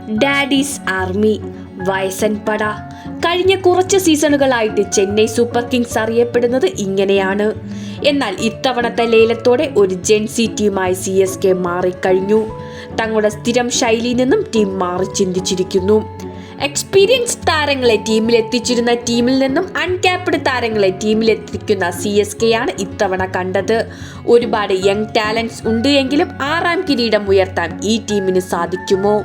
Daddy's army, വയസ്സൻ പട. കഴിഞ്ഞ കുറച്ച് സീസണുകളായിട്ട് ചെന്നൈ സൂപ്പർ കിങ്സ് അറിയപ്പെടുന്നത് ഇങ്ങനെയാണ്. എന്നാൽ ഇത്തവണത്തെ ലേലത്തോടെ ഒരു ജെൻസി ടീമായി CSK മാറിക്കഴിഞ്ഞു. തങ്ങളുടെ സ്ഥിരം ശൈലിയിൽ നിന്നും ടീം മാറി ചിന്തിച്ചിരിക്കുന്നു. എക്സ്പീരിയൻസ്ഡ് താരങ്ങളെ ടീമിലെത്തിച്ചിരുന്ന ടീമിൽ നിന്നും അൺക്യാപ്ഡ് താരങ്ങളെ ടീമിലെത്തിക്കുന്ന CSKയാണ് ഇത്തവണ കണ്ടത്. ഒരുപാട് യങ് ടാലൻസ് ഉണ്ട് എങ്കിലും 6ാം കിരീടം ഉയർത്താൻ ഈ ടീമിന് സാധിക്കുമോ?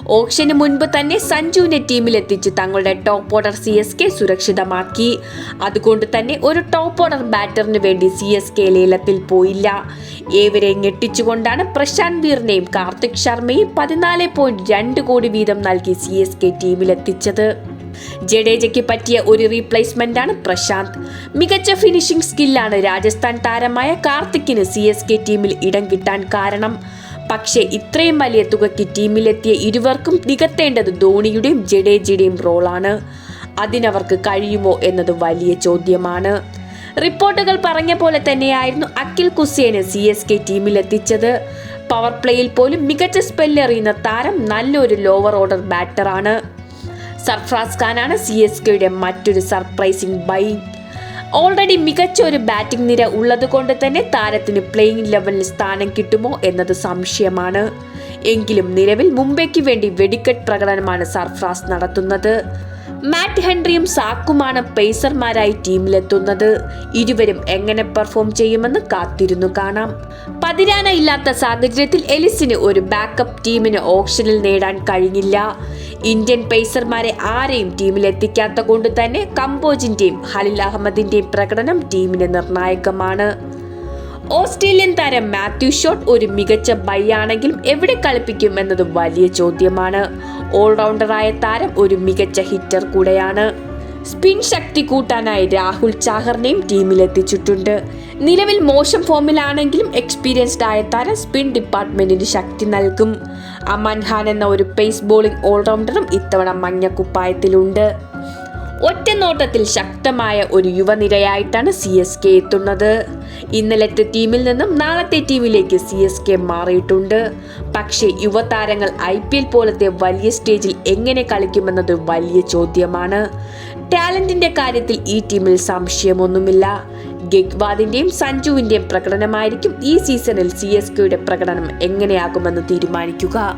ഓപ്ഷന് മുൻപ് തന്നെ സഞ്ജുവിനെ ടീമിലെത്തിച്ച് തങ്ങളുടെ ടോപ്പ് ഓർഡർ CSK സുരക്ഷിതമാക്കി. അതുകൊണ്ട് തന്നെ ഒരു ടോപ്പ് ഓർഡർ ബാറ്ററിന് വേണ്ടി CSK ലേലത്തിൽ പോയില്ല. ഏവരെ ഞെട്ടിച്ചുകൊണ്ടാണ് പ്രശാന്ത് വീറിനെയും കാർത്തിക് ശർമ്മയും 14.2 കോടി വീതം നൽകി CSK ടീമിലെത്തിച്ചത്. ജഡേജയ്ക്ക് പറ്റിയ ഒരു റീപ്ലേസ്മെന്റാണ് പ്രശാന്ത്. മികച്ച ഫിനിഷിംഗ് സ്കില്ലാണ് രാജസ്ഥാൻ താരമായ കാർത്തിക്കിന് CSK ടീമിൽ ഇടം കിട്ടാൻ കാരണം. പക്ഷേ ഇത്രയും വലിയ തുകയ്ക്ക് ടീമിലെത്തിയ ഇരുവർക്കും നികത്തേണ്ടത് ധോണിയുടെയും ജഡേജയുടെയും റോളാണ്. അതിനവർക്ക് കഴിയുമോ എന്നത് വലിയ ചോദ്യമാണ്. റിപ്പോർട്ടുകൾ പറഞ്ഞ പോലെ തന്നെയായിരുന്നു അഖിൽ കുസ്യേനെ CSK ടീമിലെത്തിച്ചത്. പവർ പ്ലേയിൽ പോലും മികച്ച സ്പെല്ലെറിയുന്ന താരം നല്ലൊരു ലോവർ ഓർഡർ ബാറ്ററാണ്. സർഫ്രാസ് ഖാനാണ് CSKയുടെ മറ്റൊരു സർപ്രൈസിംഗ് ബൈ. ഓൾറെഡി മികച്ച ഒരു ബാറ്റിംഗ് നിര ഉള്ളതുകൊണ്ട് തന്നെ താരത്തിന് പ്ലേയിങ് ലെവലിൽ സ്ഥാനം കിട്ടുമോ എന്നത് സംശയമാണ്. എങ്കിലും നിലവിൽ മുംബൈക്ക് വേണ്ടി വെടിക്കെട്ട് പ്രകടനമാണ് സർഫ്രാസ് നടത്തുന്നത്. മാറ്റ് ഹെൻറിയും സാക്കുമാണ് പേസർമാരായി ടീമിലെത്തുന്നത്. ഇരുവരും എങ്ങനെ പെർഫോം ചെയ്യുമെന്ന് കാത്തിരുന്നു കാണാം. പതിരാന ഇല്ലാത്ത സാഹചര്യത്തിൽ എലിസിന് ഒരു ബാക്കപ്പ് ടീമിന് ഓപ്ഷനിൽ നേടാൻ കഴിഞ്ഞില്ല. ഇന്ത്യൻ പേസർമാരെ ആരെയും ടീമിലെത്തിക്കാത്ത കൊണ്ട് തന്നെ കംബോജിന്റെയും ഖലീൽ അഹമ്മദിന്റെയും പ്രകടനം ടീമിന് നിർണായകമാണ്. ഓസ്ട്രേലിയൻ താരം മാത്യു ഷോട്ട് ഒരു മികച്ച ബൈ ആണെങ്കിലും എവിടെ കളിപ്പിക്കും എന്നത് വലിയ ചോദ്യമാണ്. ഓൾറൗണ്ടറായ താരം ഒരു മികച്ച ഹിറ്റർ കൂടെയാണ്. സ്പിൻ ശക്തി കൂട്ടാനായി രാഹുൽ ചാഹറിനെയും ടീമിലെത്തിച്ചിട്ടുണ്ട്. നിലവിൽ മോശം ഫോമിലാണെങ്കിലും എക്സ്പീരിയൻസ്ഡ് ആയ താരം സ്പിൻ ഡിപ്പാർട്ട്മെന്റിന് ശക്തി നൽകും. അമാൻ ഖാൻ എന്ന ഒരു പേസ് ബോളിംഗ് ഓൾറൗണ്ടറും ഇത്തവണ മഞ്ഞക്കുപ്പായത്തിലുണ്ട്. ഒറ്റ നോട്ടത്തിൽ ശക്തമായ ഒരു യുവനിരയായിട്ടാണ് CSK എത്തുന്നത്. ഇന്നലത്തെ ടീമിൽ നിന്നും നാളത്തെ ടീമിലേക്ക് CSK മാറിയിട്ടുണ്ട്. പക്ഷേ യുവതാരങ്ങൾ IPL പോലത്തെ വലിയ സ്റ്റേജിൽ എങ്ങനെ കളിക്കുമെന്നത് വലിയ ചോദ്യമാണ്. ടാലന്റിന്റെ കാര്യത്തിൽ ഈ ടീമിൽ സംശയമൊന്നുമില്ല. ഗെഗ്വാദിന്റെയും സഞ്ജുവിന്റെയും പ്രകടനമായിരിക്കും ഈ സീസണിൽ CSKയുടെ പ്രകടനം എങ്ങനെയാകുമെന്ന് തീരുമാനിക്കുക.